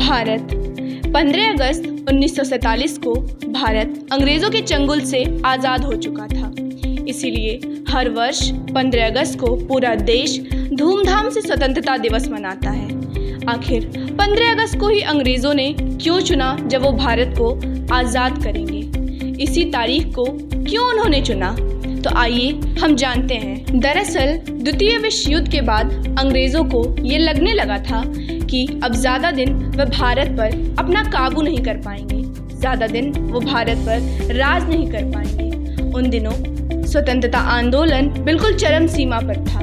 भारत 15 अगस्त 1947 को भारत अंग्रेज़ों के चंगुल से आज़ाद हो चुका था। इसीलिए हर वर्ष 15 अगस्त को पूरा देश धूमधाम से स्वतंत्रता दिवस मनाता है। आखिर 15 अगस्त को ही अंग्रेज़ों ने क्यों चुना जब वो भारत को आज़ाद करेंगे? इसी तारीख को क्यों उन्होंने चुना? तो आइए हम जानते हैं। दरअसल द्वितीय विश्व युद्ध के बाद अंग्रेज़ों को ये लगने लगा था कि अब ज़्यादा दिन वह भारत पर अपना काबू नहीं कर पाएंगे, ज़्यादा दिन वो भारत पर राज नहीं कर पाएंगे। उन दिनों स्वतंत्रता आंदोलन बिल्कुल चरम सीमा पर था,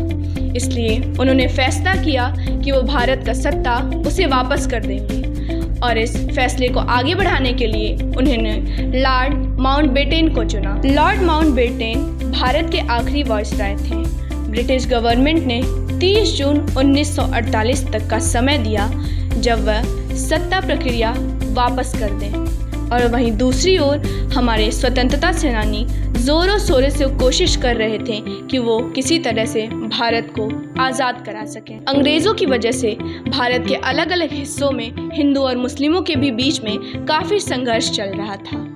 इसलिए उन्होंने फैसला किया कि वो भारत का सत्ता उसे वापस कर देंगे। और इस फैसले को आगे बढ़ाने के लिए उन्होंने लॉर्ड माउंटबेटन को चुना। लॉर्ड माउंटबेटन भारत के आखिरी वायसराय थे। ब्रिटिश गवर्नमेंट ने 30 जून 1948 तक का समय दिया जब वह सत्ता प्रक्रिया वापस कर दें। और वहीं दूसरी ओर हमारे स्वतंत्रता सेनानी ज़ोरों शोरों से कोशिश कर रहे थे कि वो किसी तरह से भारत को आज़ाद करा सकें। अंग्रेज़ों की वजह से भारत के अलग अलग हिस्सों में हिंदू और मुस्लिमों के भी बीच में काफ़ी संघर्ष चल रहा था।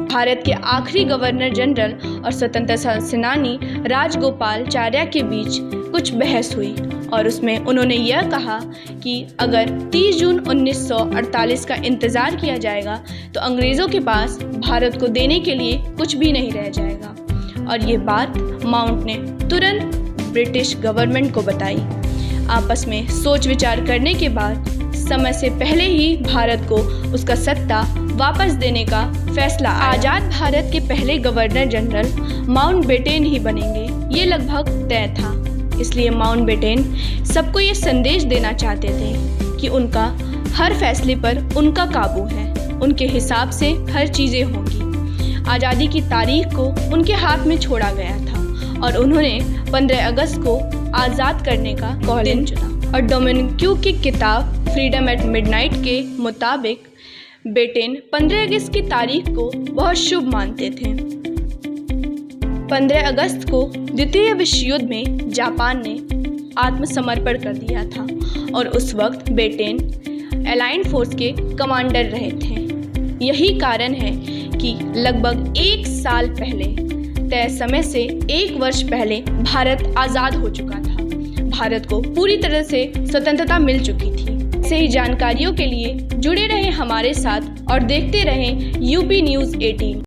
भारत के आखिरी गवर्नर जनरल और स्वतंत्रता सेनानी राजगोपालाचारी के बीच कुछ बहस हुई और उसमें उन्होंने यह कहा कि अगर 30 जून 1948 का इंतज़ार किया जाएगा तो अंग्रेज़ों के पास भारत को देने के लिए कुछ भी नहीं रह जाएगा। और ये बात माउंट ने तुरंत ब्रिटिश गवर्नमेंट को बताई। आपस में सोच विचार करने के बाद समय से पहले ही भारत को उसका सत्ता वापस देने का फैसला आया। आज़ाद भारत के पहले गवर्नर जनरल माउंटबेटन ही बनेंगे, ये लगभग तय था। इसलिए माउंटबेटन सबको ये संदेश देना चाहते थे कि उनका हर फैसले पर उनका काबू है, उनके हिसाब से हर चीज़ें होंगी। आज़ादी की तारीख को उनके हाथ में छोड़ा गया था और उन्होंने 15 अगस्त को आज़ाद करने का दिन चुना। और डोमिनिक्यू की किताब फ्रीडम एट मिडनाइट के मुताबिक बेटन 15 अगस्त की तारीख को बहुत शुभ मानते थे। 15 अगस्त को द्वितीय विश्व युद्ध में जापान ने आत्मसमर्पण कर दिया था और उस वक्त बेटन एलाइड फोर्स के कमांडर रहे थे। यही कारण है कि लगभग 1 साल पहले, तय समय से 1 वर्ष पहले भारत आज़ाद हो चुका था। भारत को पूरी तरह से स्वतंत्रता मिल चुकी थी। सही जानकारियों के लिए जुड़े रहें हमारे साथ और देखते रहें यूपी न्यूज़ 18।